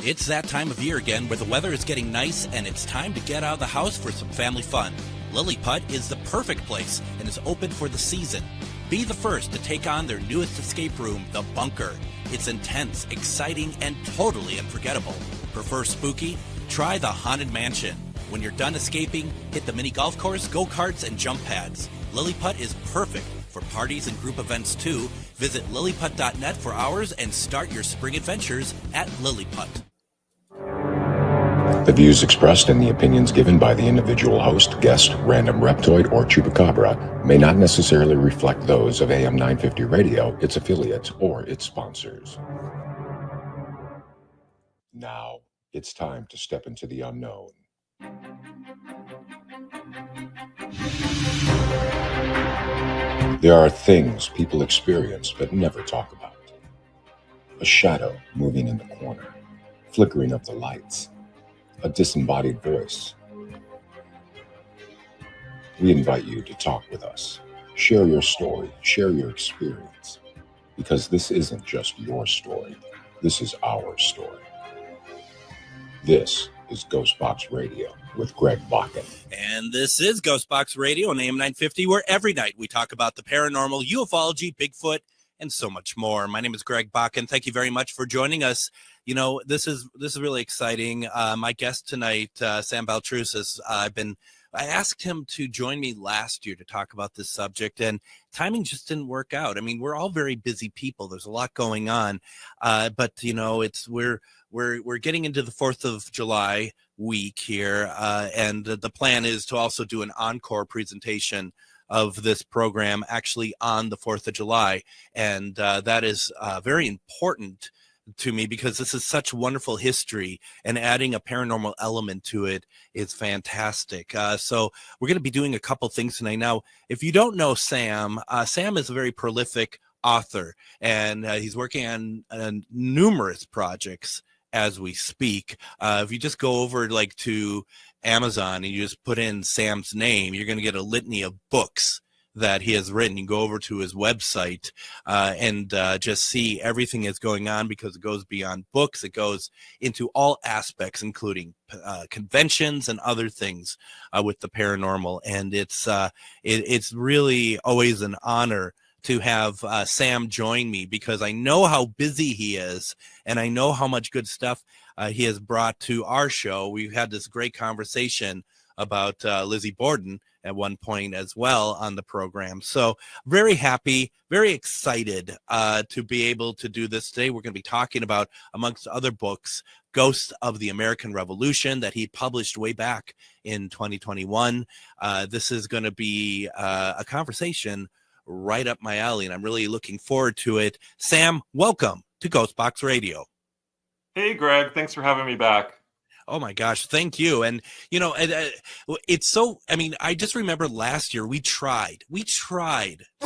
It's that time of year again where the weather is getting nice and it's time to get out of the house for some family fun. Lilliput is the perfect place and is open for the season. Be the first to take on their newest escape room, The Bunker. It's intense, exciting, and totally unforgettable. Prefer spooky? Try the Haunted Mansion. When you're done escaping, hit the mini golf course, go-karts, and jump pads. Lilliput is perfect for parties and group events too. Visit lilliput.net for hours and start your spring adventures at Lilliput. The views expressed and the opinions given by the individual host, guest, random reptoid, or chupacabra may not necessarily reflect those of AM 950 Radio, its affiliates, or its sponsors. Now, it's time to step into the unknown. There are things people experience but never talk about. A shadow moving in the corner, flickering of the lights, a disembodied voice. We invite you to talk with us. Share your story, share your experience, because this isn't just your story. This is our story. This is GhostBox Radio with Greg Bakun. And this is GhostBox Radio on AM 950, where every night we talk about the paranormal, ufology, Bigfoot, and so much more. My name is Greg Bakun. Thank you very much for joining us. You know, this is really exciting. My guest tonight, Sam Baltrusis, I asked him to join me last year to talk about this subject, and timing just didn't work out. I mean, we're all very busy people. There's a lot going on, but you know, we're getting into the 4th of July week here, and the plan is to also do an encore presentation of this program actually on the 4th of July, and that is very important to me because this is such wonderful history, and adding a paranormal element to it is fantastic. So we're going to be doing a couple things tonight. Now, if you don't know Sam, Sam is a very prolific author, and he's working on numerous projects as we speak. If you just go over to Amazon and you just put in Sam's name, you're going to get a litany of books that he has written. You go over to his website and just see everything that's going on, because it goes beyond books. It goes into all aspects, including conventions and other things with the paranormal. And it's really always an honor to have Sam join me, because I know how busy he is, and I know how much good stuff he has brought to our show. We've had this great conversation about Lizzie Borden at one point as well on the program. So very happy, very excited to be able to do this today. We're going to be talking about, amongst other books, Ghosts of the American Revolution that he published way back in 2021. This is going to be a conversation right up my alley, and I'm really looking forward to it. Sam, welcome to GhostBox Radio. Hey, Greg. Thanks for having me back. Oh my gosh, thank you. And you know, it's so, I mean, I just remember last year we tried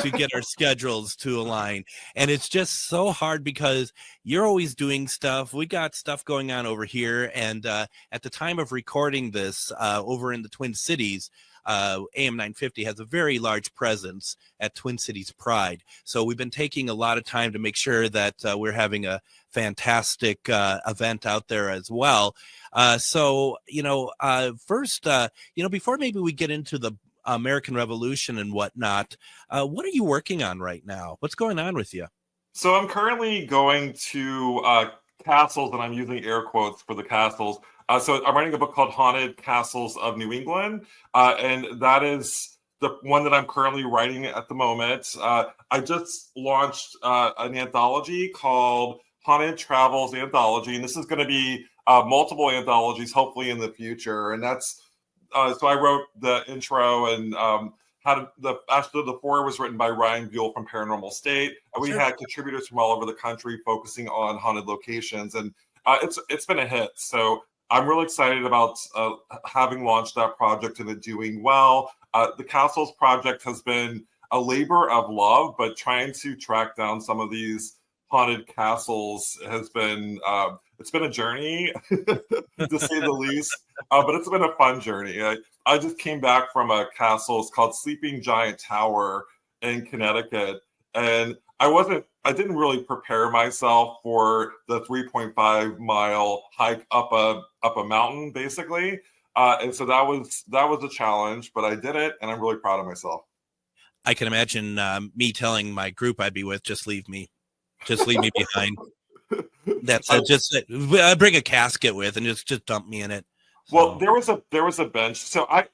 to get our schedules to align, and it's just so hard because you're always doing stuff. We got stuff going on over here, and at the time of recording this, over in the Twin Cities, AM 950 has a very large presence at Twin Cities Pride. So we've been taking a lot of time to make sure that we're having a fantastic event out there as well. So, first, before maybe we get into the American Revolution and whatnot, what are you working on right now? What's going on with you? So I'm currently going to castles, and I'm using air quotes for the castles. So I'm writing a book called Haunted Castles of New England, and that is the one that I'm currently writing at the moment. I just launched an anthology called Haunted Travels Anthology, and this is going to be multiple anthologies, hopefully in the future. And that's so I wrote the intro, and the foreword was written by Ryan Buell from Paranormal State. And we had contributors from all over the country focusing on haunted locations, and it's been a hit. So I'm really excited about having launched that project and it doing well. The Castles project has been a labor of love, but trying to track down some of these haunted castles has been it's been a journey to say the least, but it's been a fun journey. I just came back from a castle. It's called Sleeping Giant Tower in Connecticut, and I wasn't didn't really prepare myself for the 3.5 mile hike up a mountain, basically. And so that was a challenge, but I did it, and I'm really proud of myself. I can imagine me telling my group I'd be with, just leave me behind. That's it. Just bring a casket with and just dump me in it. So. Well, there was a bench. So I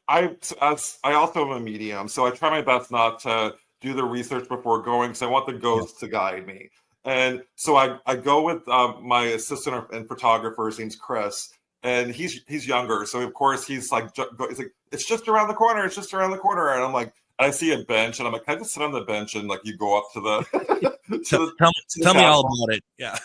also am a medium, so I try my best not to do the research before going, because I want the ghosts to guide me. And so I go with my assistant and photographer. His name's Chris, and he's younger, so of course he's like, it's just around the corner. It's just around the corner, and I'm like, I see a bench, and I'm like, can I just sit on the bench and like you go up to the tell me all about it. Yeah.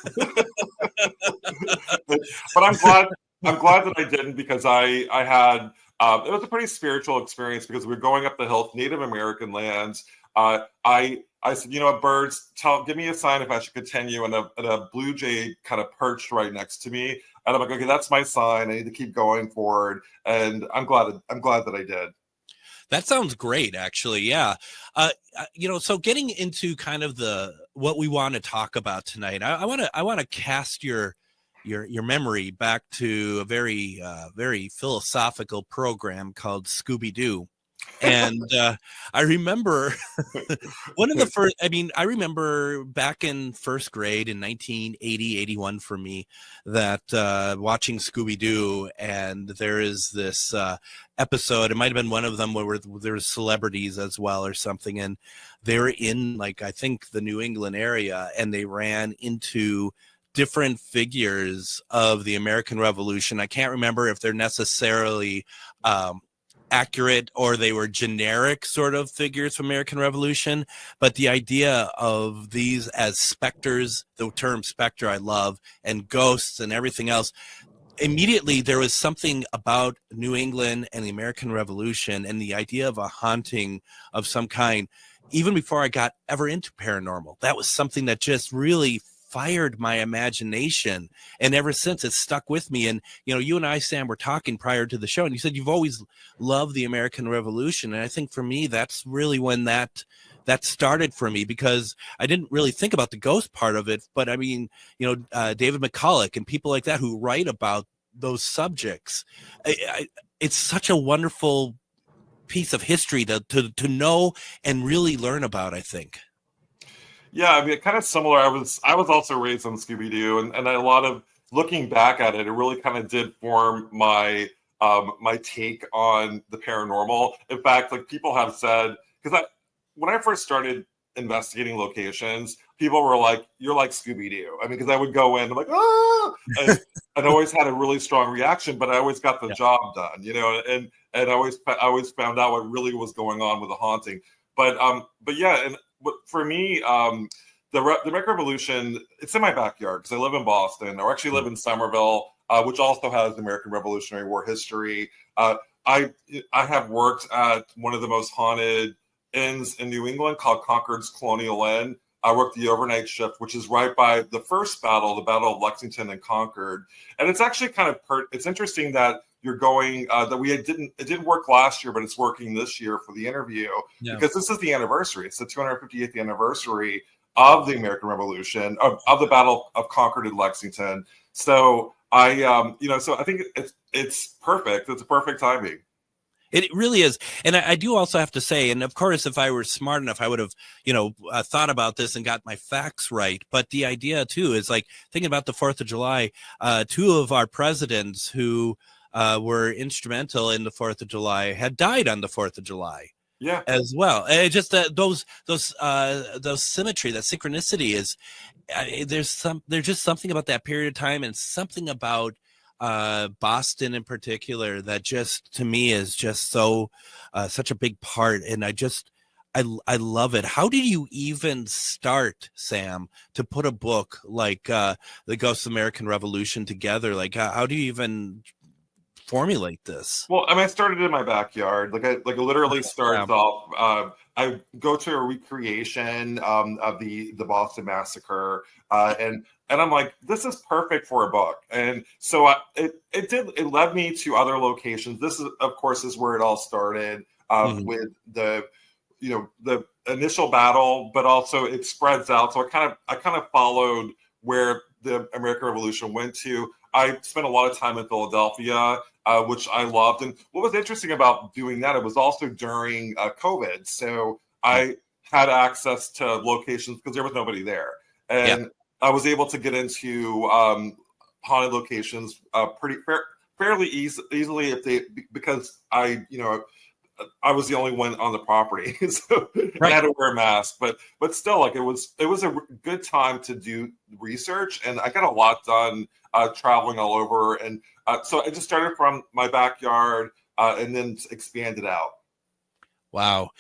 But I'm glad that I didn't, because I had it was a pretty spiritual experience, because we were going up the hill to Native American lands. I said, birds, give me a sign if I should continue, and a blue jay kind of perched right next to me, and I'm like, okay, that's my sign. I need to keep going forward, and I'm glad that I did. That sounds great, actually. Yeah. So getting into kind of what we want to talk about tonight, I want to cast your memory back to a very, very philosophical program called Scooby-Doo. And I remember I remember back in first grade in 1980, 81 for me, that watching Scooby-Doo, and there is this episode, it might have been one of them where there were celebrities as well or something, and they were in, like, I think the New England area, and they ran into different figures of the American Revolution. I can't remember if they're necessarily accurate or they were generic sort of figures from American Revolution, but the idea of these as specters, the term specter I love, and ghosts and everything else, immediately there was something about New England and the American Revolution and the idea of a haunting of some kind. Even before I got ever into paranormal, that was something that just really fired my imagination, and ever since it's stuck with me. And you and I, Sam, were talking prior to the show, and you said you've always loved the American Revolution, and I think for me that's really when that started for me, because I didn't really think about the ghost part of it, but I mean, David McCulloch and people like that who write about those subjects, it's such a wonderful piece of history to know and really learn about, I think. Yeah, I mean, kind of similar. I was also raised on Scooby-Doo, and a lot of looking back at it, it really kind of did form my my take on the paranormal. In fact, like, people have said, because when I first started investigating locations, people were like, "You're like Scooby-Doo." I mean, because I would go in, I'm like, "Ah!" and I always had a really strong reaction, but I always got the job done, and I always found out what really was going on with the haunting. But yeah, and for me, the American Revolution, it's in my backyard, because I live in Boston, or actually live in Somerville, which also has American Revolutionary War history. I have worked at one of the most haunted inns in New England called Concord's Colonial Inn. I worked the overnight shift, which is right by the first battle, the Battle of Lexington and Concord. And it's actually kind of it's interesting that you're going it didn't work last year, but it's working this year for the interview, because this is the anniversary. It's the 258th anniversary of the American Revolution, of the Battle of Concord and Lexington. So so I think it's perfect. It's a perfect timing. It really is. And I do also have to say, and of course, if I were smart enough, I would have, thought about this and got my facts right. But the idea, too, is like thinking about the 4th of July. Two of our presidents who were instrumental in the 4th of July had died on the 4th of July. Yeah, as well. Just those symmetry, that synchronicity is there's just something about that period of time, and something about Boston in particular that just, to me, is just so such a big part. And I love it. How did you even start, Sam, to put a book like The Ghosts of American Revolution together? Like, how do you even formulate this? Well, I mean, I started in my backyard. I literally started off. I go to a recreation of the Boston Massacre, and I'm like, this is perfect for a book. And so it led me to other locations. This is, of course, is where it all started with the initial battle, but also it spreads out. So I kind of followed where the American Revolution went to. I spent a lot of time in Philadelphia, which I loved. And what was interesting about doing that, it was also during COVID. So I had access to locations because there was nobody there. And I was able to get into haunted locations fairly easily because I was the only one on the property, so I had to wear a mask. But still, like it was a good time to do research, and I got a lot done traveling all over. And so I just started from my backyard and then expanded out. Wow.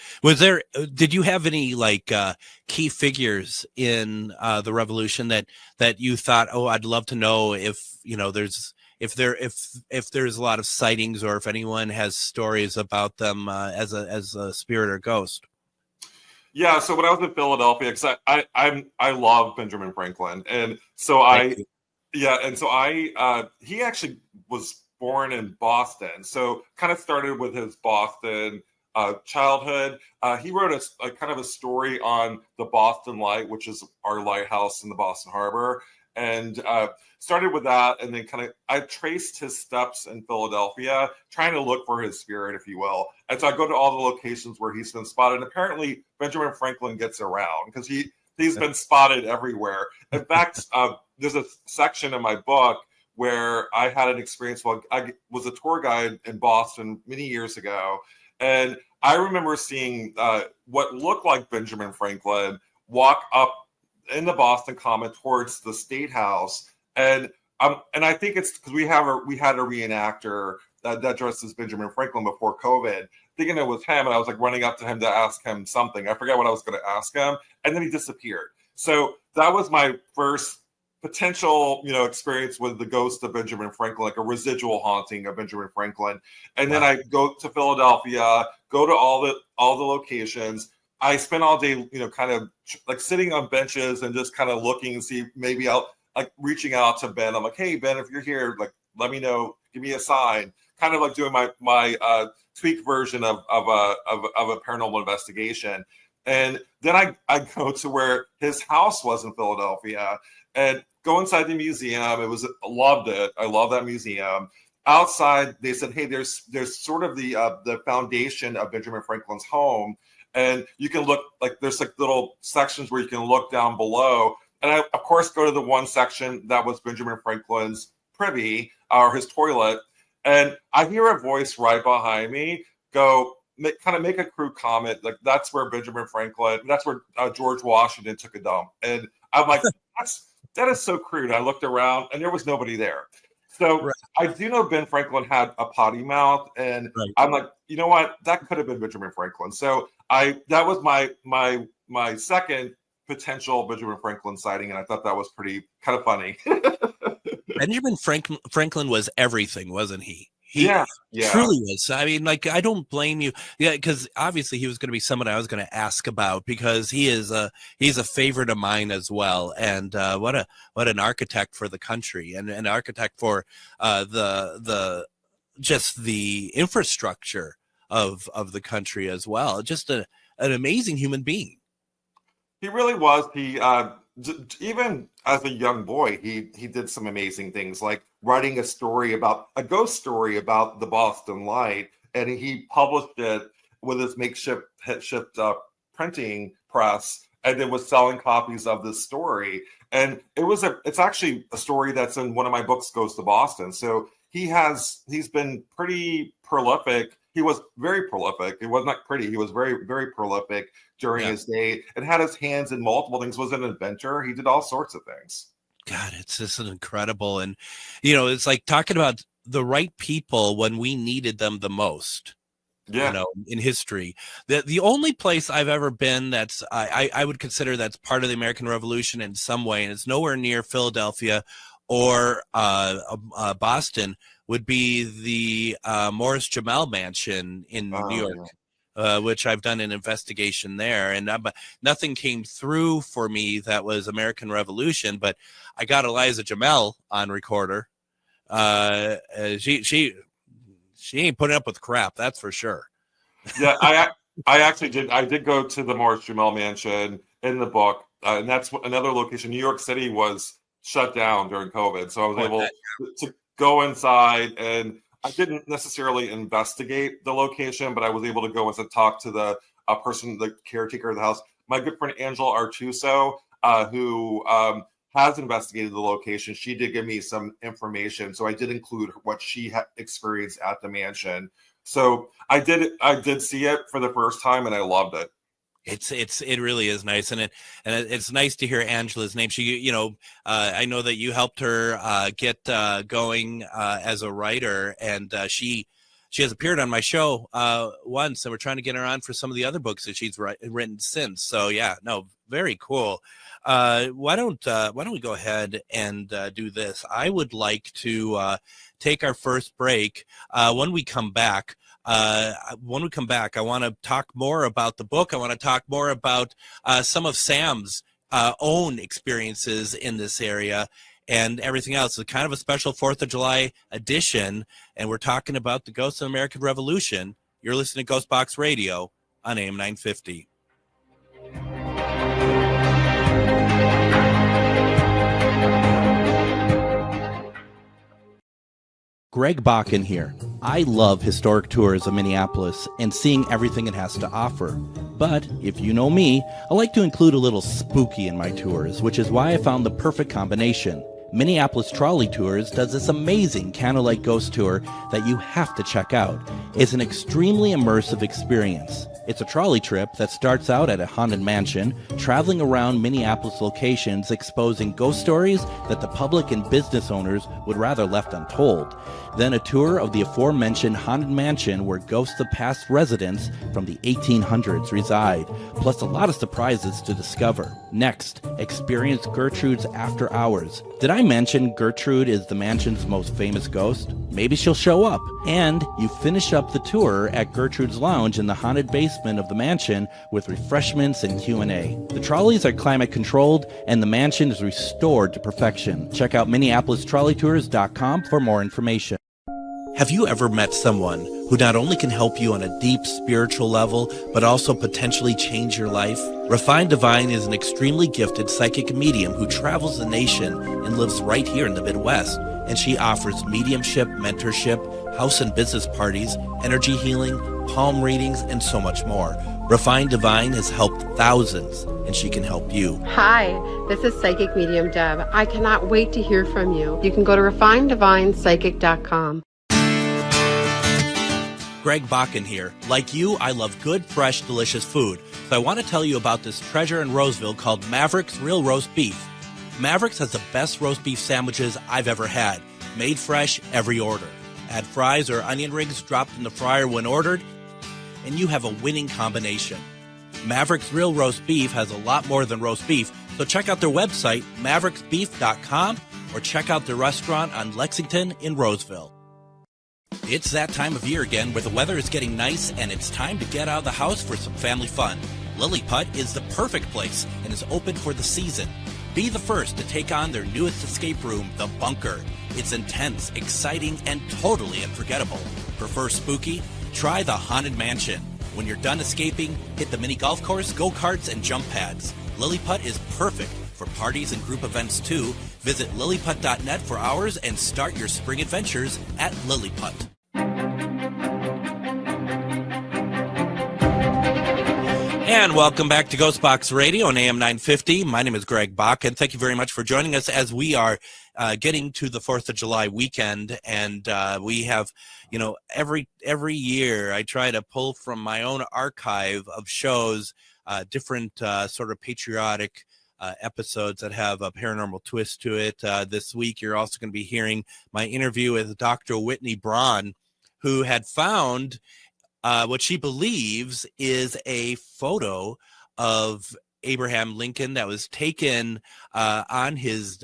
Did you have any key figures in the revolution that you thought, oh, I'd love to know if there's a lot of sightings, or if anyone has stories about them as a spirit or ghost? Yeah. So when I was in Philadelphia, because I love Benjamin Franklin, and so he actually was born in Boston, so kind of started with his Boston childhood. He wrote a kind of a story on the Boston Light, which is our lighthouse in the Boston Harbor, and started with that. And then I traced his steps in Philadelphia, trying to look for his spirit, if you will. And so I go to all the locations where he's been spotted. And apparently Benjamin Franklin gets around because he's been spotted everywhere. In fact, there's a section in my book where I had an experience. Well, I was a tour guide in Boston many years ago, and I remember seeing what looked like Benjamin Franklin walk up in the Boston Common towards the State House. And I think it's because we had a reenactor that dressed as Benjamin Franklin before COVID, thinking it was him. And I was running up to him to ask him something. I forget what I was going to ask him. And then he disappeared. So that was my first potential, experience with the ghost of Benjamin Franklin, like a residual haunting of Benjamin Franklin. And then I go to Philadelphia, go to all the locations. I spent all day, kind of sitting on benches and just kind of looking and see, maybe I'll reaching out to Ben. I'm like, hey Ben, if you're here, let me know, give me a sign. Kind of doing my tweaked version of a paranormal investigation. And then I go to where his house was in Philadelphia and go inside the museum. Loved it. I love that museum. Outside, they said, hey, there's sort of the foundation of Benjamin Franklin's home. And you can look, there's little sections where you can look down below. And I, of course, go to the one section that was Benjamin Franklin's privy, or his toilet. And I hear a voice right behind me go, make a crude comment, that's where Benjamin Franklin, that's where George Washington took a dump. And I'm like, that is so crude. I looked around and there was nobody there. So I do know Ben Franklin had a potty mouth, and I'm like, you know what? That could have been Benjamin Franklin. So that was my second potential Benjamin Franklin sighting, and I thought that was pretty kind of funny. Benjamin Franklin was everything, wasn't he? He yeah. truly was. I mean, I don't blame you. Yeah, because obviously he was going to be someone I was going to ask about, because he's a favorite of mine as well. And what an architect for the country, and an architect for the infrastructure of the country as well. Just an amazing human being. He really was. He even as a young boy, he did some amazing things, like writing a ghost story about the Boston Light, and he published it with his makeshift printing press, and then was selling copies of this story. And it's actually a story that's in one of my books, Ghost of Boston. So he's been pretty prolific. He was very prolific. It was not pretty. He was very, very prolific during his day, and had his hands in multiple things. Was an inventor. He did all sorts of things. God, it's just incredible. And, it's like talking about the right people when we needed them the most. Yeah. In history. The only place I've ever been that's I would consider that's part of the American Revolution in some way, and it's nowhere near Philadelphia or Boston, would be the Morris Jamel Mansion in New York, which I've done an investigation there. And nothing came through for me that was American Revolution, but I got Eliza Jamel on recorder. She ain't putting up with crap, that's for sure. Yeah, I actually did. I did go to the Morris Jumel Mansion in the book, and that's another location. New York City was shut down during COVID, so I was able to go inside, and I didn't necessarily investigate the location, but I was able to go and talk to the person, the caretaker of the house. My good friend Angela Artuso, who has investigated the location. She did give me some information, so I did include what she had experienced at the mansion. So I did see it for the first time, and I loved it. It really is nice, and it's nice to hear Angela's name. She, I know that you helped her get going as a writer, and she has appeared on my show once, and we're trying to get her on for some of the other books that she's written since. So yeah, no, very cool. Why don't we go ahead and do this? I would like to take our first break. When we come back, I want to talk more about the book. I want to talk more about some of Sam's own experiences in this area and everything else. It's kind of a special 4th of July edition, and we're talking about the Ghosts of American Revolution. You're listening to GhostBox Radio on AM 950. Greg Bakun here. I love historic tours of Minneapolis and seeing everything it has to offer. But if you know me, I like to include a little spooky in my tours, which is why I found the perfect combination. Minneapolis Trolley Tours does this amazing candlelight ghost tour that you have to check out. It's an extremely immersive experience. It's a trolley trip that starts out at a haunted mansion, traveling around Minneapolis locations exposing ghost stories that the public and business owners would rather left untold. Then a tour of the aforementioned haunted mansion where ghosts of past residents from the 1800s reside, plus a lot of surprises to discover. Next, experience Gertrude's After Hours. Did I mention Gertrude is the mansion's most famous ghost? Maybe she'll show up. And you finish up the tour at Gertrude's Lounge in the haunted basement of the mansion with refreshments and Q&A. The trolleys are climate controlled and the mansion is restored to perfection. Check out MinneapolisTrolleyTours.com for more information. Have you ever met someone who not only can help you on a deep spiritual level, but also potentially change your life? Refined Divine is an extremely gifted psychic medium who travels the nation and lives right here in the Midwest. And she offers mediumship, mentorship, house and business parties, energy healing, palm readings, and so much more. Refined Divine has helped thousands, and she can help you. Hi, this is Psychic Medium Deb. I cannot wait to hear from you. You can go to refineddivinepsychic.com. Greg Bakun here. Like you, I love good, fresh, delicious food. So I want to tell you about this treasure in Roseville called Maverick's Real Roast Beef. Maverick's has the best roast beef sandwiches I've ever had. Made fresh every order. Add fries or onion rings dropped in the fryer when ordered, and you have a winning combination. Maverick's Real Roast Beef has a lot more than roast beef, so check out their website, mavericksbeef.com, or check out their restaurant on Lexington in Roseville. It's that time of year again where the weather is getting nice and it's time to get out of the house for some family fun. Lilliput is the perfect place and is open for the season. Be the first to take on their newest escape room, The Bunker. It's intense, exciting, and totally unforgettable. Prefer spooky? Try the Haunted Mansion. When you're done escaping, hit the mini golf course, go-karts, and jump pads. Lilliput is perfect for parties and group events too. Visit lilliput.net for hours and start your spring adventures at Lilliput. And welcome back to GhostBox Radio on AM 950. My name is Greg Bakun. Thank you very much for joining us as we are getting to the 4th of July weekend. And we have, every year I try to pull from my own archive of shows, different sort of patriotic episodes that have a paranormal twist to it. This week, you're also going to be hearing my interview with Dr. Whitney Braun, who had found what she believes is a photo of Abraham Lincoln that was taken on his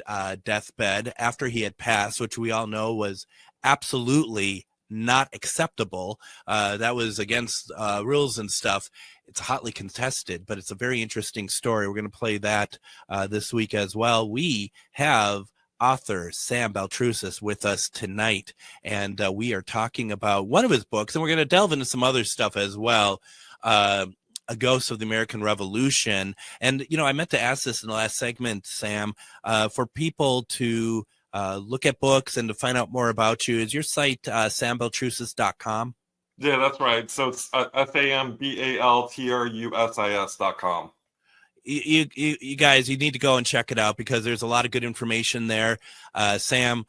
deathbed after he had passed, which we all know was absolutely not acceptable. That was against rules and stuff. It's hotly contested, but it's a very interesting story. We're going to play that this week as well. We have author Sam Baltrusis with us tonight, and we are talking about one of his books, and we're going to delve into some other stuff as well. a ghost of the American Revolution. And, I meant to ask this in the last segment, Sam, for people to look at books and to find out more about you. Is your site sambaltrusis.com? Yeah, that's right. So it's sambaltrusis.com. You guys, you need to go and check it out because there's a lot of good information there. Sam,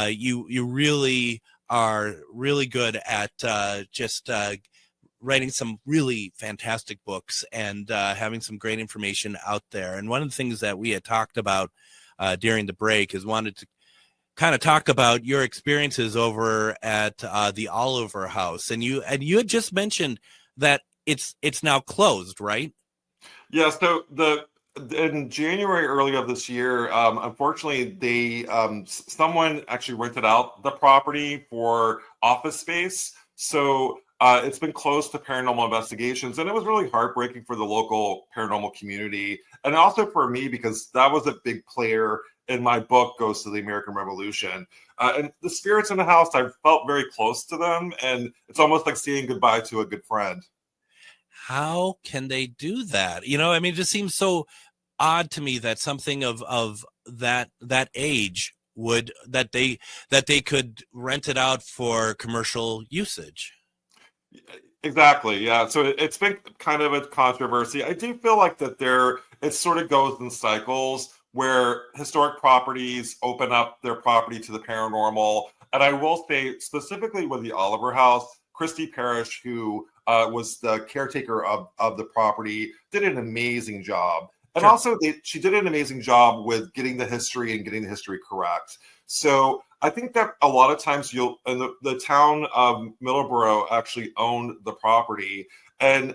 you really are really good at just writing some really fantastic books and having some great information out there. And one of the things that we had talked about during the break is wanted to kind of talk about your experiences over at the Oliver House. And you had just mentioned that it's now closed, right? Yeah, so in January early of this year, unfortunately, they someone actually rented out the property for office space. So it's been closed to paranormal investigations, and it was really heartbreaking for the local paranormal community, and also for me because that was a big player in my book, Ghosts of the American Revolution. And the spirits in the house, I felt very close to them, and it's almost like saying goodbye to a good friend. How can they do that? It just seems so odd to me that something of that age that they could rent it out for commercial usage. Exactly. Yeah. So it's been kind of a controversy. I do feel like that it sort of goes in cycles where historic properties open up their property to the paranormal. And I will say specifically with the Oliver House, Christy Parrish, who was the caretaker of the property, did an amazing job. And also she did an amazing job with getting the history and getting the history correct. So I think that a lot of times the town of Middleborough actually owned the property, and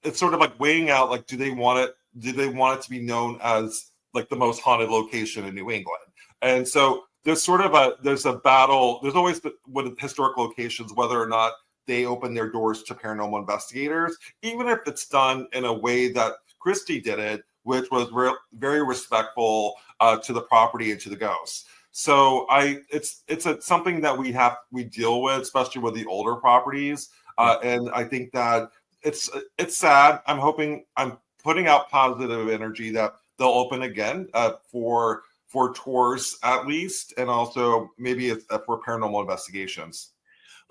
it's sort of like weighing out, like, do they want it to be known as like the most haunted location in New England? And so there's a battle. There's always with historic locations, whether or not they open their doors to paranormal investigators, even if it's done in a way that Christie did it, which was very respectful to the property and to the ghosts. So it's something that we deal with, especially with the older properties. And I think that it's sad. I'm putting out positive energy that they'll open again for tours at least, and also maybe for paranormal investigations.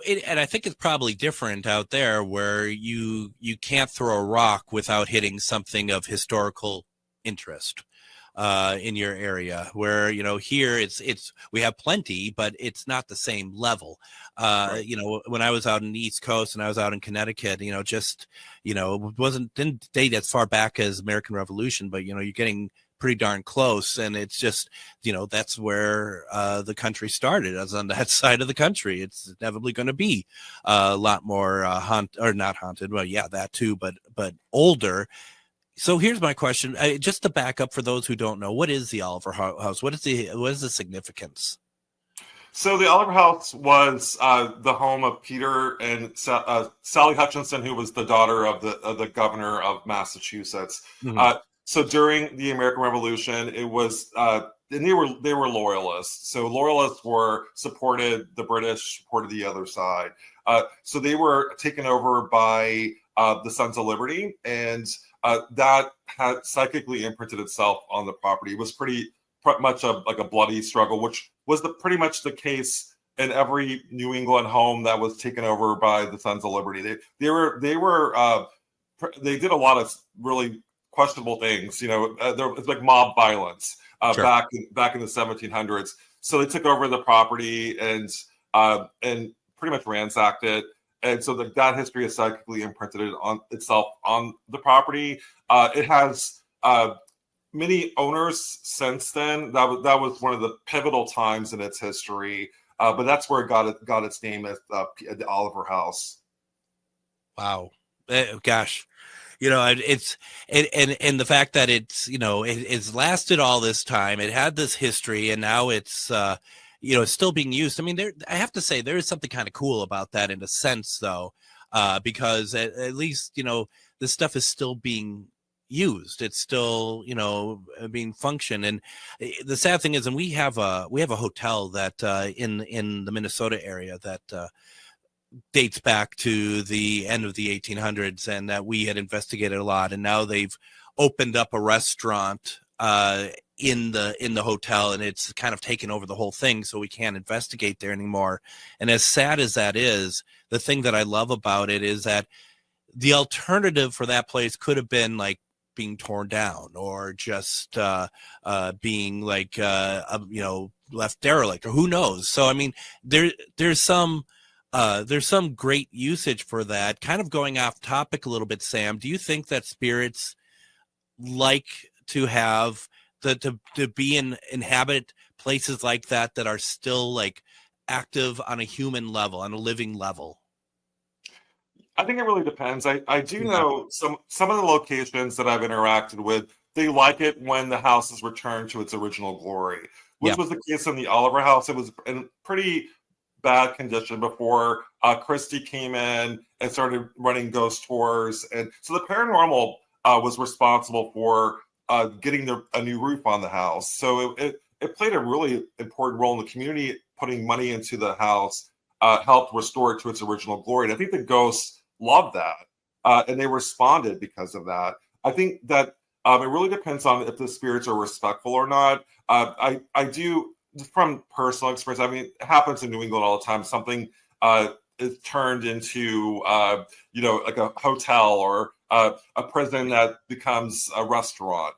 And I think it's probably different out there where you can't throw a rock without hitting something of historical interest in your area, where here it's we have plenty, but it's not the same level. Right. When I was out in the East Coast and I was out in Connecticut, didn't date as far back as American Revolution, but you're getting pretty darn close, and it's just that's where the country started. As on that side of the country, it's inevitably going to be a lot more not haunted. Well, yeah, that too, but older. So here's my question, just to back up for those who don't know, what is the Oliver House? What is the significance? So the Oliver House was the home of Peter and Sally Hutchinson, who was the daughter of the governor of Massachusetts. Mm-hmm. So during the American Revolution, it was and they were loyalists. So loyalists supported the British, supported the other side. So they were taken over by the Sons of Liberty, and that had psychically imprinted itself on the property. It was pretty much like a bloody struggle, which was pretty much the case in every New England home that was taken over by the Sons of Liberty. They did a lot of really questionable things. It's like mob violence sure. back in the 1700s. So they took over the property and pretty much ransacked it. And so that history is psychically imprinted itself on the property. It has many owners since then. That was one of the pivotal times in its history. But that's where it got its name as the Oliver House. Wow, gosh, it's and the fact that it's lasted all this time. It had this history, and now it's it's still being used. I mean, I have to say there is something kind of cool about that in a sense, though, because at least this stuff is still being used. It's still being functioned. And the sad thing is, and we have a hotel that in the Minnesota area that dates back to the end of the 1800s, and that we had investigated a lot. And now they've opened up a restaurant in the hotel, and it's kind of taken over the whole thing, so we can't investigate there anymore. And as sad as that is, the thing that I love about it is that the alternative for that place could have been like being torn down, or just being like left derelict, or who knows. So I mean, there's some great usage for that. Kind of going off topic a little bit, Sam, do you think that spirits like to have to be inhabit places like that are still like active on a human level, on a living level? I think it really depends. I do know some of the locations that I've interacted with, they like it when the house is returned to its original glory, which was the case in the Oliver house. It was in pretty bad condition before Christie came in and started running ghost tours. And so the paranormal was responsible for getting a new roof on the house. So it played a really important role in the community. Putting money into the house helped restore it to its original glory. And I think the ghosts loved that, and they responded because of that. I think that it really depends on if the spirits are respectful or not. I do, from personal experience, I mean, it happens in New England all the time. Something is turned into, like a hotel or a prison that becomes a restaurant,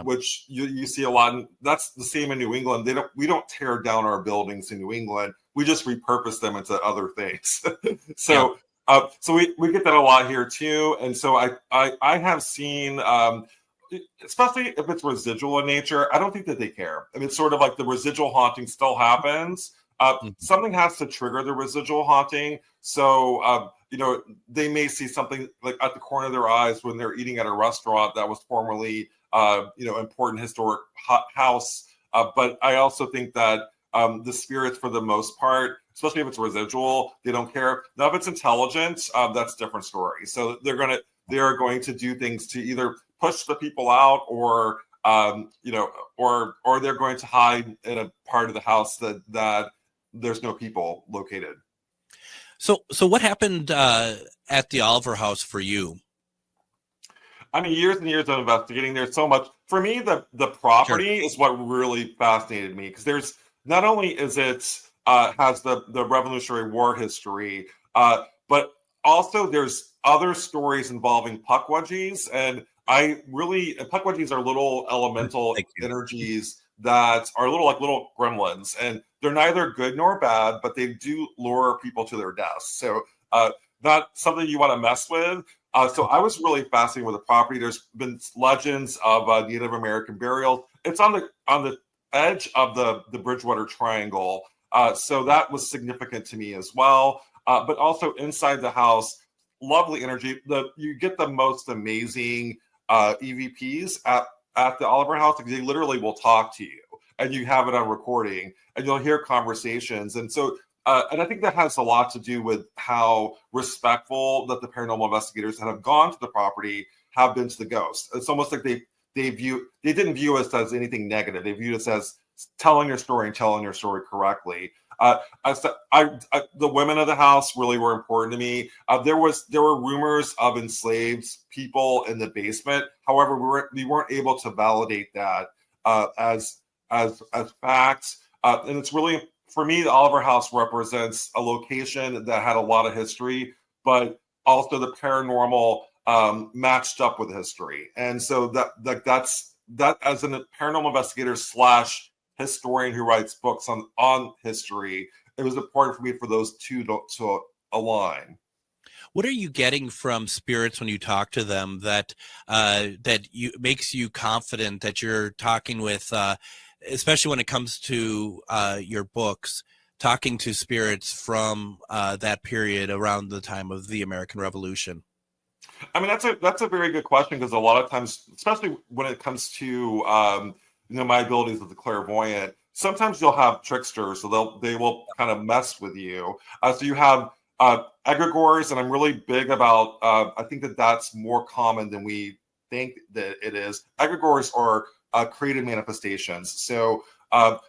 which you see a lot. And that's the same in New England. We don't tear down our buildings in New England. We just repurpose them into other things. So we get that a lot here too. And so I have seen, especially if it's residual in nature, I don't think that they care. I mean, it's sort of like the residual haunting still happens. Something has to trigger the residual haunting. So, they may see something like at the corner of their eyes when they're eating at a restaurant that was formerly, important historic house. But I also think that the spirits, for the most part, especially if it's residual, they don't care. Now, if it's intelligent, that's a different story. So they are going to do things to either push the people out, or or they're going to hide in a part of the house that there's no people located. So what happened at the Oliver house for you? I mean, years and years of investigating. There's so much. For me, the property is what really fascinated me, because there's not only is it has the Revolutionary War history, but also there's other stories involving puckwudgies, and puckwudgies are little elemental energies that are little gremlins, and they're neither good nor bad, but they do lure people to their deaths. So not something you want to mess with. So I was really fascinated with the property. There's been legends of Native American burials. It's on the edge of the Bridgewater Triangle. So that was significant to me as well. But also inside the house, lovely energy. You get the most amazing EVPs at the Oliver house, because they literally will talk to you, and you have it on recording, and you'll hear conversations. And so, and I think that has a lot to do with how respectful that the paranormal investigators that have gone to the property have been to the ghost. It's almost like they didn't view us as anything negative. They viewed us as telling your story and telling your story correctly. The women of the house really were important to me. There were rumors of enslaved people in the basement. However, we weren't able to validate that as facts. And it's really, for me, the Oliver House represents a location that had a lot of history, but also the paranormal matched up with history. And so that's as a paranormal investigator / historian who writes books on history, it was important for me for those two to align. What are you getting from spirits when you talk to them that makes you confident that you're talking with, especially when it comes to your books, talking to spirits from that period around the time of the American Revolution? I mean, that's a very good question, because a lot of times, especially when it comes to my abilities as a clairvoyant, sometimes you'll have tricksters, so they will kind of mess with you. So you have egregores, and I'm really big about. I think that's more common than we think that it is. Egregores are created manifestations, so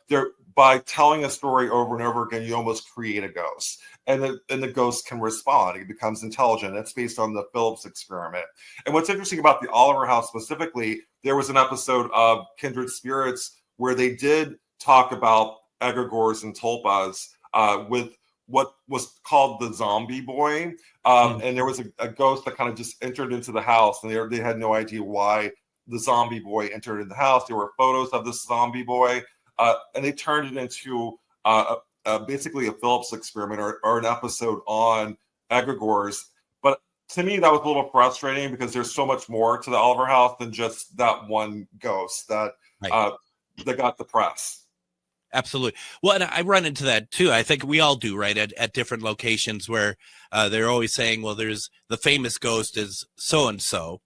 they're by telling a story over and over again, you almost create a ghost. And the ghost can respond. It becomes intelligent. That's based on the Phillips experiment. And what's interesting about the Oliver House specifically, there was an episode of Kindred Spirits where they did talk about egregores and tulpas with what was called the zombie boy. And there was a ghost that kind of just entered into the house, and they had no idea why the zombie boy entered in the house. There were photos of this zombie boy, and they turned it into basically a Phillips experiment or an episode on egregores. But to me, that was a little frustrating because there's so much more to the Oliver House than just that one ghost that got the press. Absolutely. Well, and I run into that too. I think we all do, right? At different locations where they're always saying, well, there's the famous ghost is so-and-so.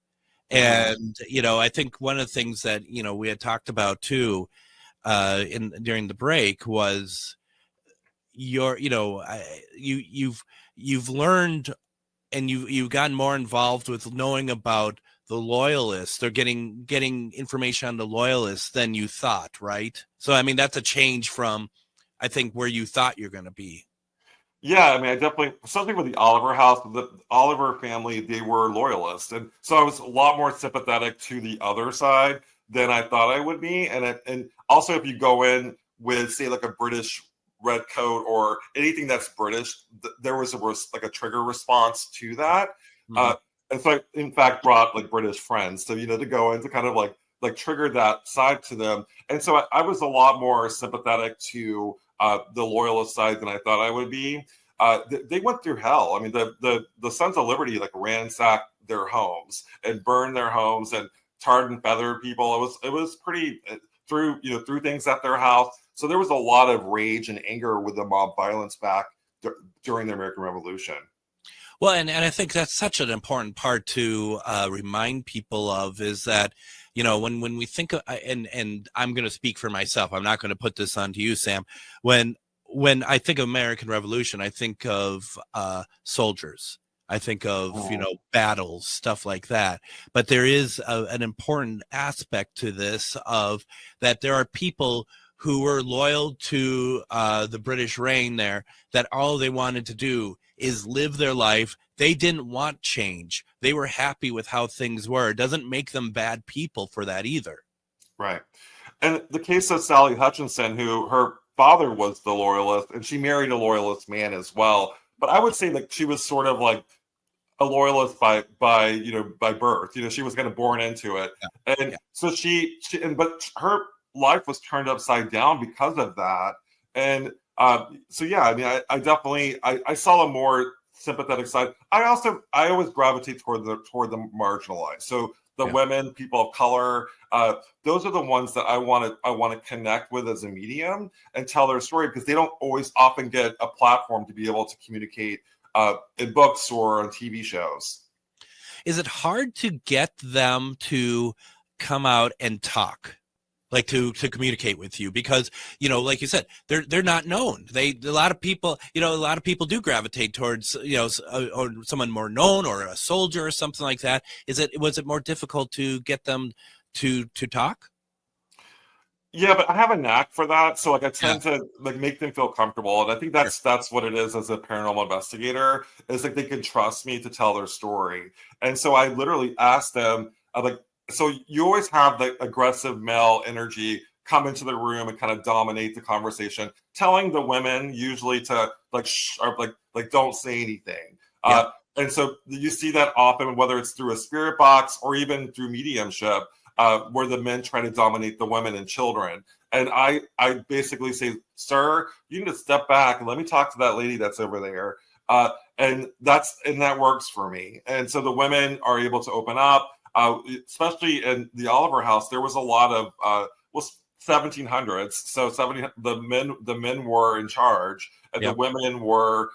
And, I think one of the things that, we had talked about too during the break was you've learned and you've gotten more involved with knowing about the loyalists. They're getting information on the loyalists than you thought, right? So, I mean, that's a change from, I think, where you thought you're going to be. Yeah, I mean, I definitely, something with the Oliver House, the Oliver family, they were loyalists. And so I was a lot more sympathetic to the other side than I thought I would be. And also, if you go in with, say, like a British red coat or anything that's British, there was a trigger response to that. And so I, in fact, brought like British friends. So, to go in to kind of like trigger that side to them. And so I was a lot more sympathetic to the loyalist side than I thought I would be. They went through hell. I mean, the Sons of Liberty ransacked their homes and burned their homes and tarred and feathered people. It was pretty threw things at their house. So there was a lot of rage and anger with the mob violence back during the American Revolution. Well, and I think that's such an important part to remind people of is that, when we think of, and I'm going to speak for myself, I'm not going to put this on to you, Sam. When I think of American Revolution, I think of soldiers. I think of, battles, stuff like that. But there is an important aspect to this of that there are people who were loyal to the British reign there, that all they wanted to do is live their life. They didn't want change. They were happy with how things were. It doesn't make them bad people for that either. Right. And the case of Sally Hutchinson, who her father was the loyalist, and she married a loyalist man as well. But I would say that she was sort of like a loyalist by birth. She was kind of born into it. Yeah. And so but her life was turned upside down because of that. And so, yeah, I mean, I definitely, I saw a more sympathetic side. I always gravitate toward the marginalized. So the women, people of color, those are the ones that I want to connect with as a medium and tell their story, because they don't always often get a platform to be able to communicate in books or on TV shows. Is it hard to get them to come out and talk? Like to communicate with you, because like you said, they're not known. A lot of people do gravitate towards or someone more known or a soldier or something like that. Was it more difficult to get them to talk? Yeah, but I have a knack for that. So I tend to make them feel comfortable, and I think that's what it is as a paranormal investigator. Is they can trust me to tell their story, and so I literally ask them So you always have the aggressive male energy come into the room and kind of dominate the conversation, telling the women usually to don't say anything. Yeah. And so you see that often, whether it's through a spirit box or even through mediumship, where the men try to dominate the women and children. And I basically say, sir, you need to step back and let me talk to that lady that's over there. And that works for me. And so the women are able to open up. Especially in the Oliver House, there was a lot of 1700s. So the men were in charge, and the women were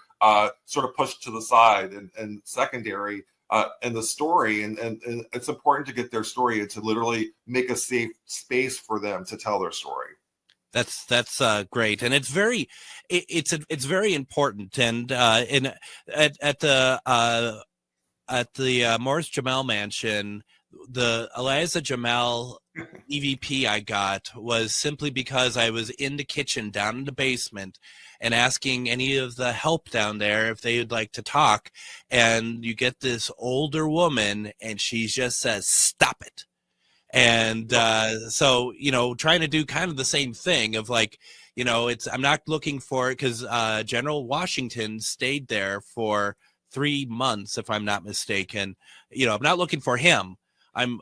sort of pushed to the side and secondary in the story. And it's important to get their story and to literally make a safe space for them to tell their story. That's great, and it's very important. And at the Morris Jamel mansion, the Eliza Jamel EVP I got was simply because I was in the kitchen down in the basement and asking any of the help down there if they would like to talk. And you get this older woman and she just says, "Stop it." And so, trying to do kind of the same thing of like, I'm not looking for it because General Washington stayed there for 3 months, if I'm not mistaken. I'm not looking for him. I'm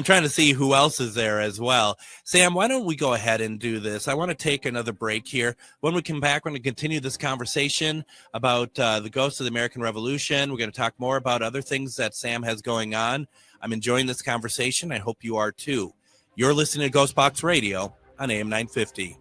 trying to see who else is there as well. Sam, why don't we go ahead and do this? I want to take another break here. When we come back, we're going to continue this conversation about the ghosts of the American Revolution. We're going to talk more about other things that Sam has going on. I'm enjoying this conversation. I hope you are too. You're listening to GhostBox Radio on AM 950.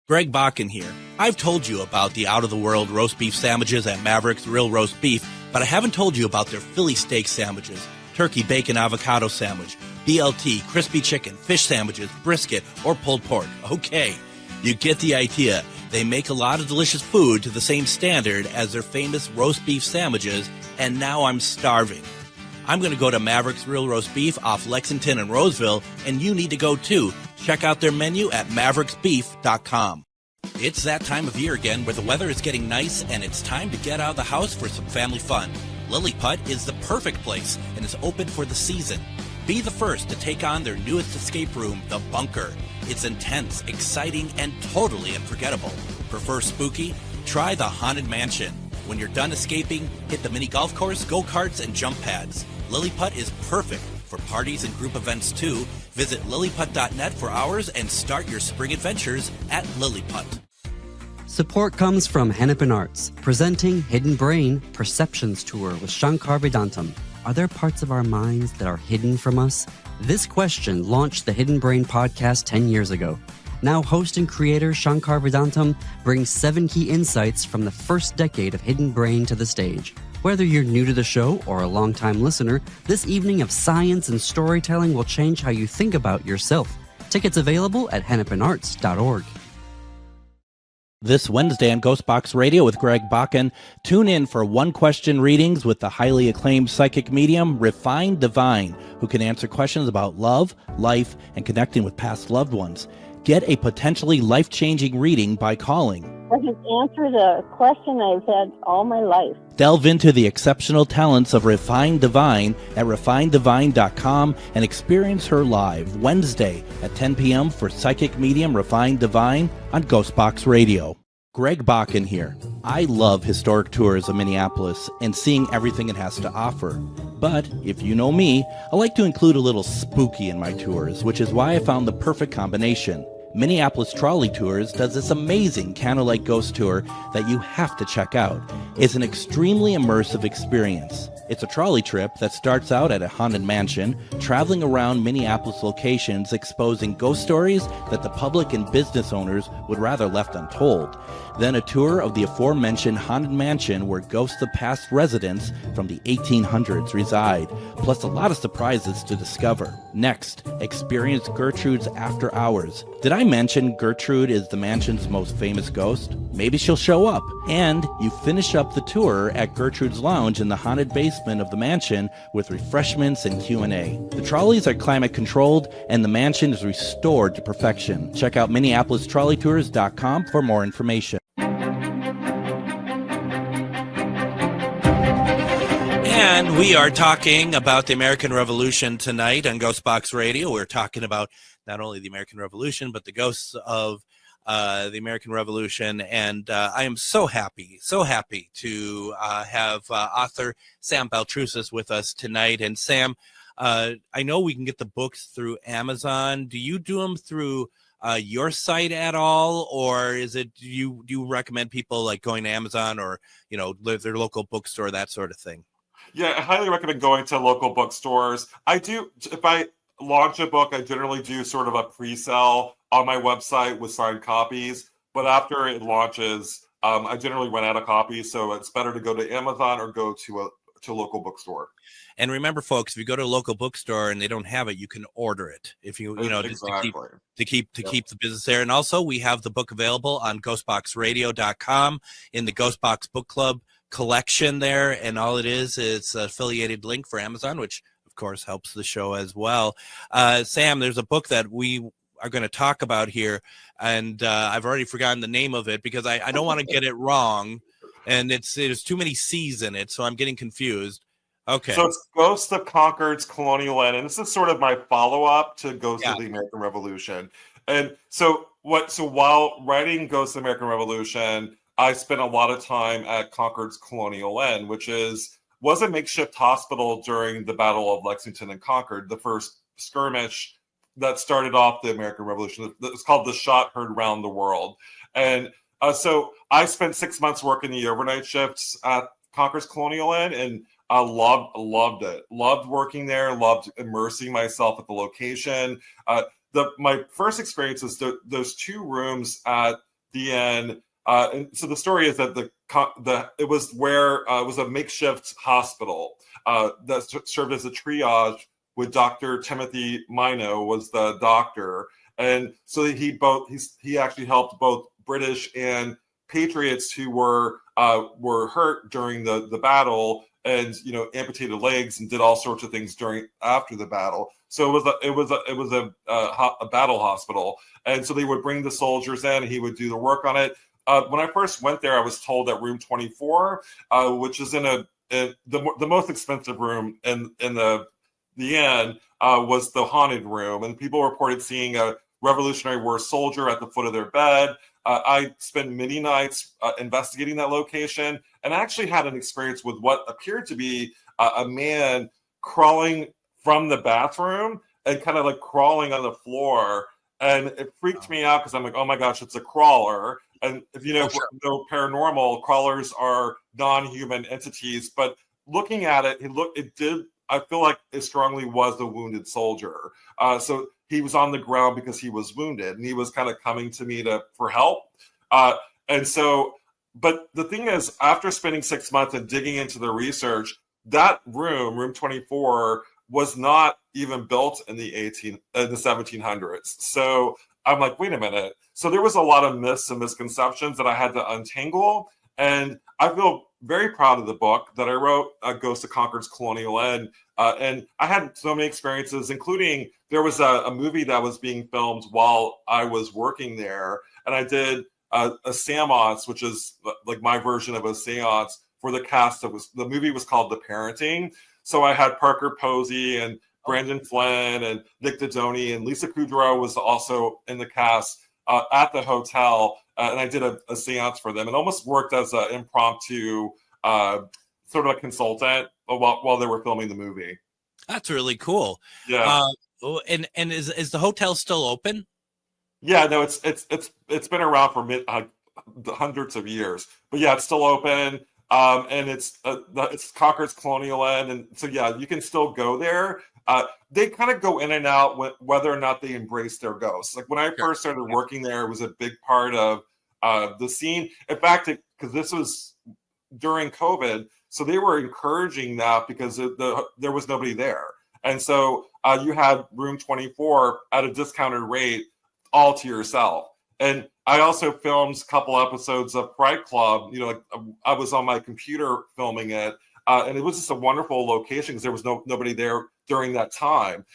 Greg Bakun here. I've told you about the out-of-the-world roast beef sandwiches at Maverick's Real Roast Beef, but I haven't told you about their Philly steak sandwiches, turkey bacon avocado sandwich, BLT, crispy chicken, fish sandwiches, brisket, or pulled pork. Okay, you get the idea. They make a lot of delicious food to the same standard as their famous roast beef sandwiches, and now I'm starving. I'm going to go to Maverick's Real Roast Beef off Lexington and Roseville, and you need to go too. Check out their menu at mavericksbeef.com. It's that time of year again where the weather is getting nice and it's time to get out of the house for some family fun. Lilliput is the perfect place and is open for the season. Be the first to take on their newest escape room, The Bunker. It's intense, exciting, and totally unforgettable. Prefer spooky? Try the Haunted Mansion. When you're done escaping, hit the mini golf course, go-karts, and jump pads. Lilliput is perfect for parties and group events too. Visit lilliput.net for hours and start your spring adventures at Lilliput. Support comes from Hennepin Arts, presenting Hidden Brain Perceptions Tour with Shankar Vedantam. Are there parts of our minds that are hidden from us? This question launched the Hidden Brain podcast 10 years ago. Now host and creator Shankar Vedantam brings 7 key insights from the first decade of Hidden Brain to the stage. Whether you're new to the show or a longtime listener, this evening of science and storytelling will change how you think about yourself. Tickets available at hennepinarts.org. This Wednesday on GhostBox Radio with Greg Bakun, tune in for one-question readings with the highly acclaimed psychic medium, Refined Divine, who can answer questions about love, life, and connecting with past loved ones. Get a potentially life-changing reading by calling. I can answer the question I've had all my life. Delve into the exceptional talents of Refined Divine at refinedivine.com and experience her live Wednesday at 10 p.m. for psychic medium Refined Divine on GhostBox Radio. Greg Bakun here. I love historic tours of Minneapolis and seeing everything it has to offer. But if you know me, I like to include a little spooky in my tours, which is why I found the perfect combination. Minneapolis Trolley Tours does this amazing candlelight ghost tour that you have to check out. It's an extremely immersive experience. It's a trolley trip that starts out at a haunted mansion, traveling around Minneapolis locations exposing ghost stories that the public and business owners would rather left untold. Then a tour of the aforementioned haunted mansion where ghosts of past residents from the 1800s reside, plus a lot of surprises to discover. Next, experience Gertrude's After Hours. Did I mention Gertrude is the mansion's most famous ghost? Maybe she'll show up. And you finish up the tour at Gertrude's Lounge in the haunted basement of the mansion with refreshments and Q&A. The trolleys are climate controlled and the mansion is restored to perfection. Check out MinneapolisTrolleyTours.com for more information. And we are talking about the American Revolution tonight on GhostBox Radio. We're talking about not only the American Revolution, but the ghosts of the American Revolution. And I am so happy to have author Sam Baltrusis with us tonight. And Sam, I know we can get the books through Amazon. Do you do them through your site at all, or is it do you recommend people like going to Amazon or their local bookstore, that sort of thing? Yeah, I highly recommend going to local bookstores. I do, if I launch a book, I generally do sort of a pre-sale on my website with signed copies. But after it launches, I generally run out of copies. So it's better to go to Amazon or go to to a local bookstore. And remember, folks, if you go to a local bookstore and they don't have it, you can order it. If you know, Exactly. to keep the business there. And also, we have the book available on GhostBoxRadio.com in the GhostBox Book Club collection there. And all it is, it's an affiliated link for Amazon, which of course helps the show as well. Sam, there's a book that we are going to talk about here, and I've already forgotten the name of it because I don't want to get it wrong, and there's too many C's in it, so I'm getting confused. Okay. So it's Ghosts of Concord's Colonial End, and this is sort of my follow-up to Ghosts of the American Revolution. And so while writing Ghosts of the American Revolution, I spent a lot of time at Concord's Colonial End, which was a makeshift hospital during the Battle of Lexington and Concord, the first skirmish that started off the American Revolution. It's called The Shot Heard Round the World. And so I spent 6 months working the overnight shifts at Concord's Colonial End, and I loved it. Loved working there, loved immersing myself at the location. My first experience was those two rooms at the end. And so the story is that it was a makeshift hospital that served as a triage, with Dr. Timothy Mino was the doctor. And so he actually helped both British and Patriots who were hurt during the battle, and amputated legs and did all sorts of things after the battle. So it was a battle hospital, and so they would bring the soldiers in, and he would do the work on it. When I first went there, I was told that room 24, which is in the most expensive room in the end, was the haunted room, and people reported seeing a Revolutionary War soldier at the foot of their bed. I spent many nights investigating that location, and I actually had an experience with what appeared to be a man crawling from the bathroom and kind of like crawling on the floor, and it freaked me out because I'm like, oh my gosh, it's a crawler. And if you know paranormal, crawlers are non-human entities, but looking at it, I feel like it strongly was a wounded soldier. So he was on the ground because he was wounded, and he was kind of coming to me for help. But the thing is, after spending 6 months and digging into the research, that room 24, was not even built in the 1700s. So I'm like, wait a minute. So there was a lot of myths and misconceptions that I had to untangle. And I feel very proud of the book that I wrote, Ghost of Concord's Colonial End. And I had so many experiences, including there was a movie that was being filmed while I was working there. And I did a seance, which is like my version of a seance for the cast. The movie was called The Parenting. So I had Parker Posey and Brandon Flynn and Nick Dodoni, and Lisa Kudrow was also in the cast at the hotel. And I did a seance for them. It almost worked as an impromptu sort of a consultant while they were filming the movie. That's really cool. Yeah. And is the hotel still open? Yeah, no, it's been around for hundreds of years, but yeah, it's still open. And it's Concord's Colonial End, and so yeah, you can still go there. They kind of go in and out whether or not they embrace their ghosts. Like when I first started working there, it was a big part of the scene. In fact, because this was during COVID, so they were encouraging that because there was nobody there, and so you had room 24 at a discounted rate, all to yourself. And I also filmed a couple episodes of Fright Club. I was on my computer filming it, and it was just a wonderful location because there was nobody there during that time.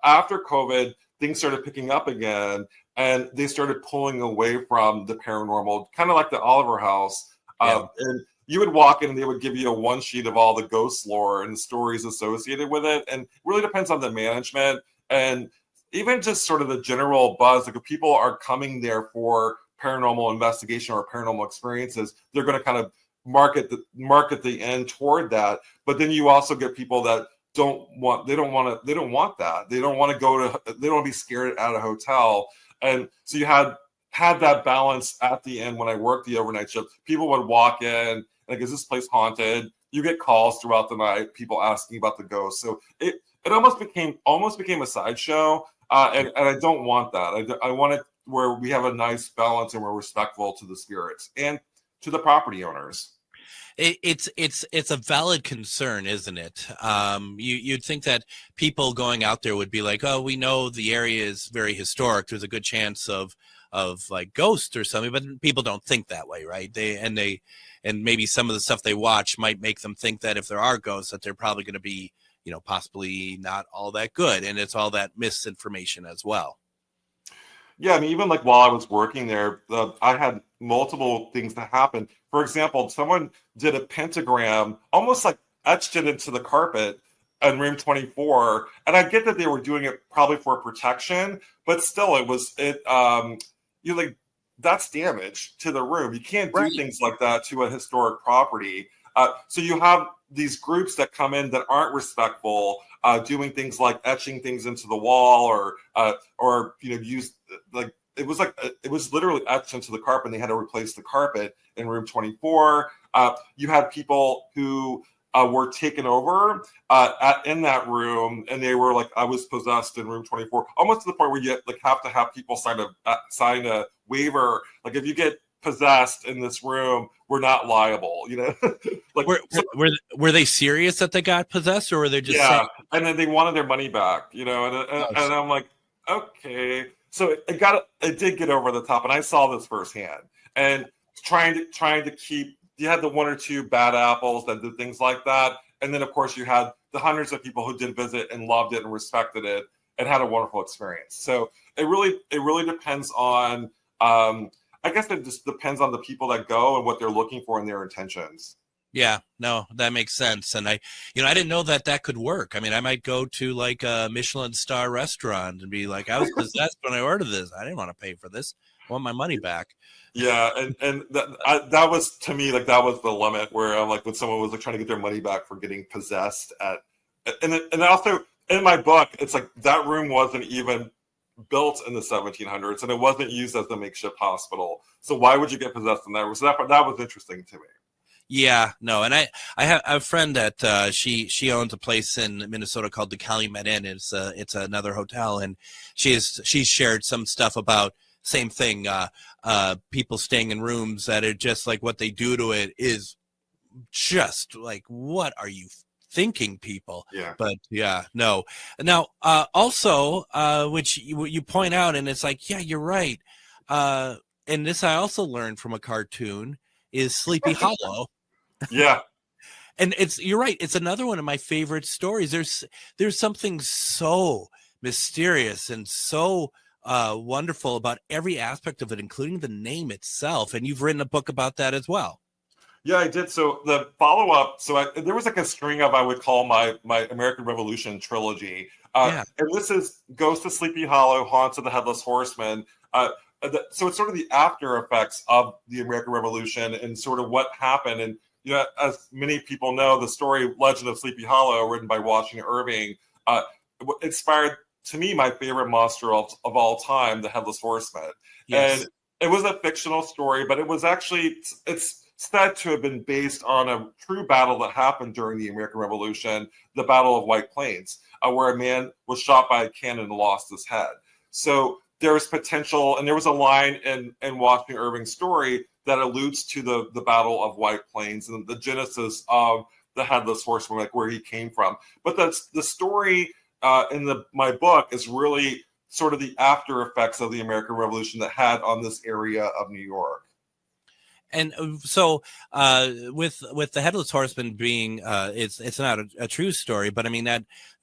After COVID, things started picking up again, and they started pulling away from the paranormal, kind of like the Oliver House. And you would walk in, and they would give you a one sheet of all the ghost lore and stories associated with it. And it really depends on the management and even just sort of the general buzz. Like if people are coming there for paranormal investigation or paranormal experiences, they're going to kind of market the end toward that. But then you also get people that don't want that. They don't want to be scared at a hotel. And so you had that balance at the end. When I worked the overnight shift, people would walk in like, is this place haunted? You get calls throughout the night, people asking about the ghosts. So it almost became a sideshow. And I don't want that. I want it where we have a nice balance and we're respectful to the spirits and to the property owners. It's a valid concern, isn't it? You'd think that people going out there would be like, oh, we know the area is very historic. There's a good chance of like ghosts or something, but people don't think that way, right? And maybe some of the stuff they watch might make them think that if there are ghosts, that they're probably going to be, possibly not all that good, and it's all that misinformation as well. Yeah, I mean, even like while I was working there, I had multiple things that happened. For example, someone did a pentagram, almost like etched it into the carpet in room 24. And I get that they were doing it probably for protection, but still, that's damage to the room. You can't do things like that to a historic property. So you have these groups that come in that aren't respectful, doing things like etching things into the wall, or use it was literally etched into the carpet, and they had to replace the carpet in room 24. You had people who were taken over in that room, and they were like, I was possessed in room 24, almost to the point where you have to have people sign a waiver, like if you get possessed in this room, we're not liable, like were they serious that they got possessed, or were they just saying? And then they wanted their money back, and I'm like, okay. So it did get over the top, and I saw this firsthand. And trying to keep, you had the one or two bad apples that did things like that, and then of course you had the hundreds of people who did visit and loved it and respected it and had a wonderful experience. So it really depends on. I guess it just depends on the people that go and what they're looking for and their intentions. Yeah, no, that makes sense. And I didn't know that could work. I mean, I might go to like a Michelin star restaurant and be like, I was possessed when I ordered this. I didn't want to pay for this. I want my money back. Yeah. And that was, to me, like, that was the limit where I'm like, when someone was like trying to get their money back for getting possessed and also in my book, it's like that room wasn't even built in the 1700s, and it wasn't used as a makeshift hospital. So why would you get possessed in that room? So that was interesting to me. Yeah, no, and I have a friend that she owns a place in Minnesota called the Calumet Inn. It's another hotel, and she's shared some stuff about same thing. People staying in rooms that are just like, what they do to it is just like, what are you thinking, people? Yeah. But yeah, no. Now, also, which you point out, and it's like, yeah, you're right. And this I also learned from a cartoon, is Sleepy Hollow. Yeah. And you're right. It's another one of my favorite stories. There's something so mysterious and so wonderful about every aspect of it, including the name itself. And you've written a book about that as well. Yeah, I did. So the follow-up, there was like a string of, I would call my American Revolution trilogy. And this is Ghost of Sleepy Hollow, Haunts of the Headless Horseman. So it's sort of the after effects of the American Revolution and sort of what happened. And, as many people know, the story Legend of Sleepy Hollow, written by Washington Irving, inspired, to me, my favorite monster of all time, the Headless Horseman. Yes. And it was a fictional story, but it was actually, it's said to have been based on a true battle that happened during the American Revolution, the Battle of White Plains, where a man was shot by a cannon and lost his head. So there was potential, and there was a line in Washington Irving's story that alludes to the Battle of White Plains and the genesis of the Headless Horseman, like where he came from. But the story in my book is really sort of the after effects of the American Revolution that had on this area of New York. And so with the Headless Horseman being, it's not a true story, but I mean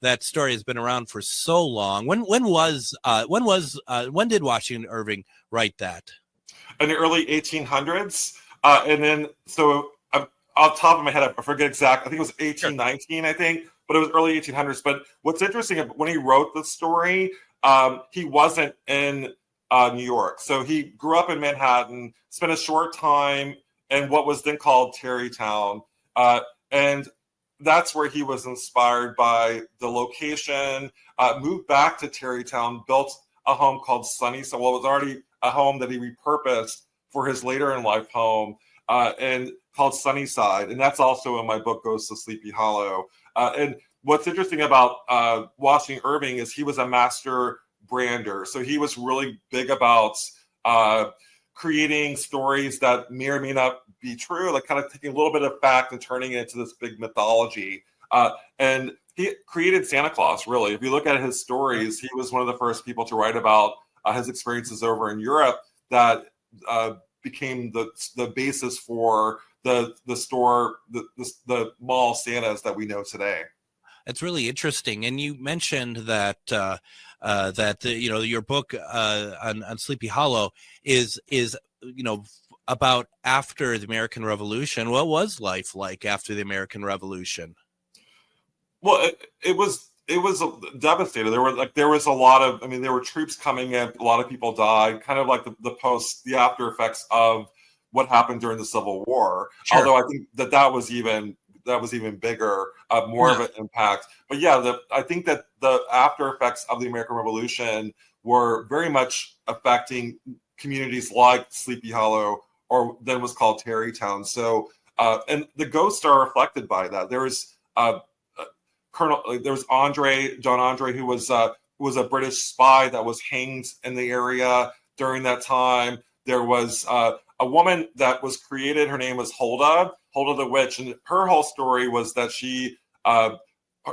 that story has been around for so long. When did Washington Irving write that? In the early 1800s, and then so off the top of my head, I forget exactly. I think it was 1819, I think, but it was early 1800s. But what's interesting, when he wrote the story, he wasn't in New York. So he grew up in Manhattan, spent a short time in what was then called Tarrytown. And that's where he was inspired by the location, moved back to Tarrytown, built a home called Sunnyside. Well, it was already a home that he repurposed for his later in life home, and called Sunnyside. And that's also in my book, Ghost of Sleepy Hollow. And what's interesting about Washington Irving is he was a master brander. So he was really big about creating stories that may or may not be true, like kind of taking a little bit of fact and turning it into this big mythology. And he created Santa Claus, really. If you look at his stories, he was one of the first people to write about his experiences over in Europe that became the basis for the mall Santas that we know today. It's really interesting. And you mentioned that your book on Sleepy Hollow is about after the American Revolution. What was life like after the American Revolution? Well, it was devastating. There was a lot of, there were troops coming in, a lot of people died, kind of like the after effects of what happened during the Civil War. Sure. Although I think that was even bigger, more of an impact. But yeah, I think that the after effects of the American Revolution were very much affecting communities like Sleepy Hollow, or then was called Tarrytown. So, and the ghosts are reflected by that. There was John Andre, who was a British spy that was hanged in the area during that time. There was a woman that was created. Her name was Hulda the Witch, and her whole story was that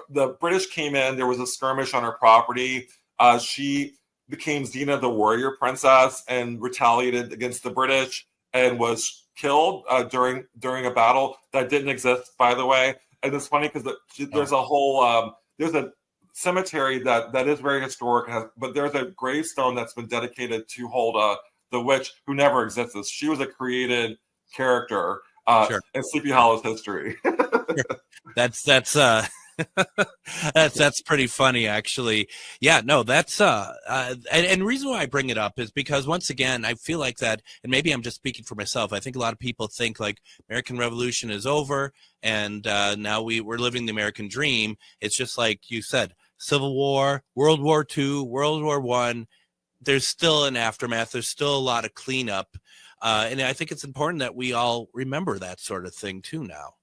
the British came in. There was a skirmish on her property. She became Xena the Warrior Princess and retaliated against the British and was killed during a battle that didn't exist, by the way. And it's funny because there's a whole there's a cemetery that is very historic, but there's a gravestone that's been dedicated to Hulda the Witch, who never existed. She was a created character in Sleepy Hollow's history. That's pretty funny, actually. Yeah, no, that's and the reason why I bring it up is because, once again, I feel like that, and maybe I'm just speaking for myself, I think a lot of people think like American Revolution is over and now we're living the American dream. It's just like you said, Civil War, World War II, World War I. There's still an aftermath. There's still a lot of cleanup. And I think it's important that we all remember that sort of thing too now.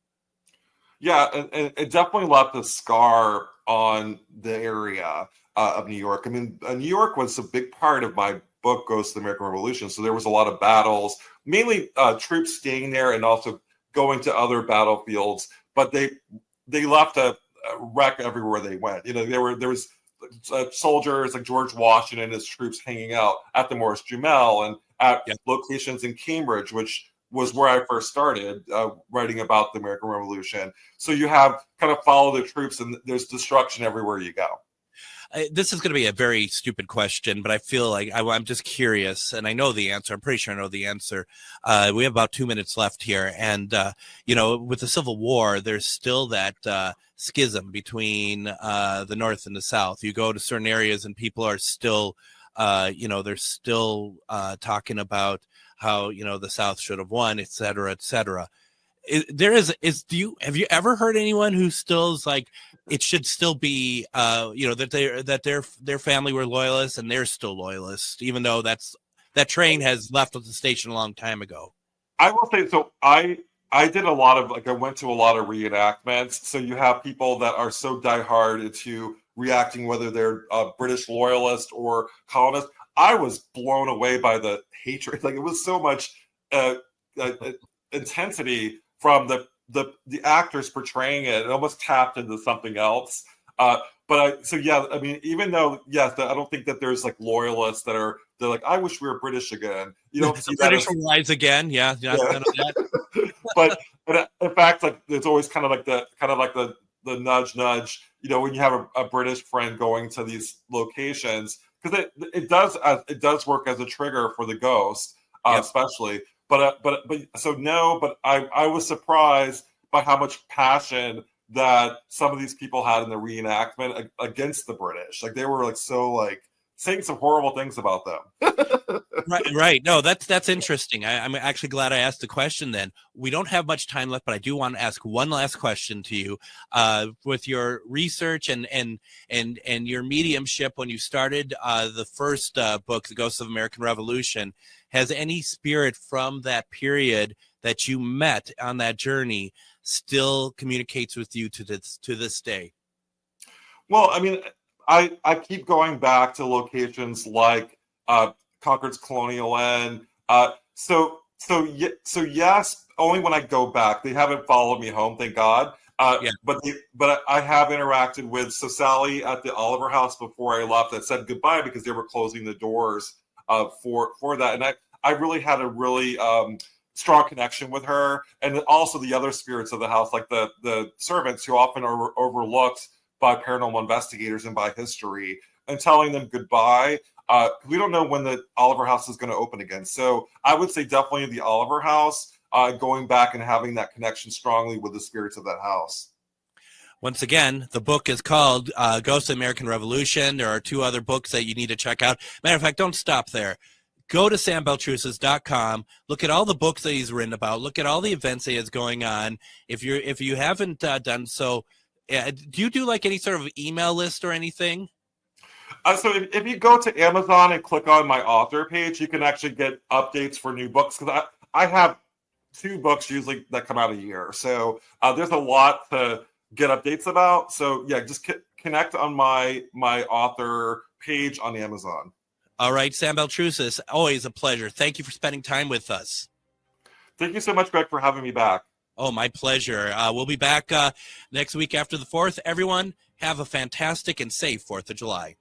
Yeah, and it definitely left a scar on the area of New York. New York was a big part of my book, Ghosts of the American Revolution. So there was a lot of battles, mainly troops staying there and also going to other battlefields. But they left a wreck everywhere they went. There was soldiers like George Washington and his troops hanging out at the Morris Jumel and at locations in Cambridge, which was where I first started writing about the American Revolution. So you have kind of follow the troops, and there's destruction everywhere you go. This is going to be a very stupid question, but I feel like I'm just curious, and I know the answer. I'm pretty sure I know the answer. We have about 2 minutes left here, and with the Civil War, there's still that schism between the North and the South. You go to certain areas, and people are still, they're still talking about how the South should have won, et cetera, et cetera. Have you ever heard anyone who still is like, it should still be that their family were loyalists and they're still loyalists, even though that train has left the station a long time ago? I will say, so I did a lot of, I went to a lot of reenactments. So you have people that are so diehard into reacting, whether they're British loyalist or colonist. I was blown away by the hatred. Like, it was so much intensity from the actors portraying it. It almost tapped into something else. Even though, yes, I don't think that there's like loyalists they're like, I wish we were British again. You don't see British rise again. Yeah. None of that. but in fact, like, there's always kind of like the nudge, when you have a British friend going to these locations, because it does work as a trigger for the ghost, especially. But I was surprised by how much passion that some of these people had in the reenactment against the British. Like, they were like so like saying some horrible things about them. Right. No, that's interesting. I'm actually glad I asked the question. Then we don't have much time left, but I do want to ask one last question to you. With your research and your mediumship, when you started the first book, The Ghosts of American Revolution, has any spirit from that period that you met on that journey still communicates with you to this day? Well, I keep going back to locations like Concord's Colonial Inn. So yes, only when I go back. They haven't followed me home, thank God. But I have interacted with Sally at the Oliver House before I left. That said goodbye because they were closing the doors for that, and I really had a really strong connection with her, and also the other spirits of the house, like the servants who often are overlooked by paranormal investigators and by history, and telling them goodbye. We don't know when the Oliver House is going to open again, so I would say definitely the Oliver House. Going back and having that connection strongly with the spirits of that house. Once again, the book is called Ghosts of the American Revolution. There are 2 other books that you need to check out. Matter of fact, don't stop there. Go to sambaltrusis.com. Look at all the books that he's written about. Look at all the events he has going on. If you haven't done so, do you do like any sort of email list or anything? So if you go to Amazon and click on my author page, you can actually get updates for new books, because I have 2 books usually that come out a year. So there's a lot to get updates about. So yeah, just connect on my author page on Amazon. All right, Sam Baltrusis, always a pleasure. Thank you for spending time with us. Thank you so much, Greg, for having me back. Oh, my pleasure. We'll be back next week after the 4th. Everyone, have a fantastic and safe 4th of July.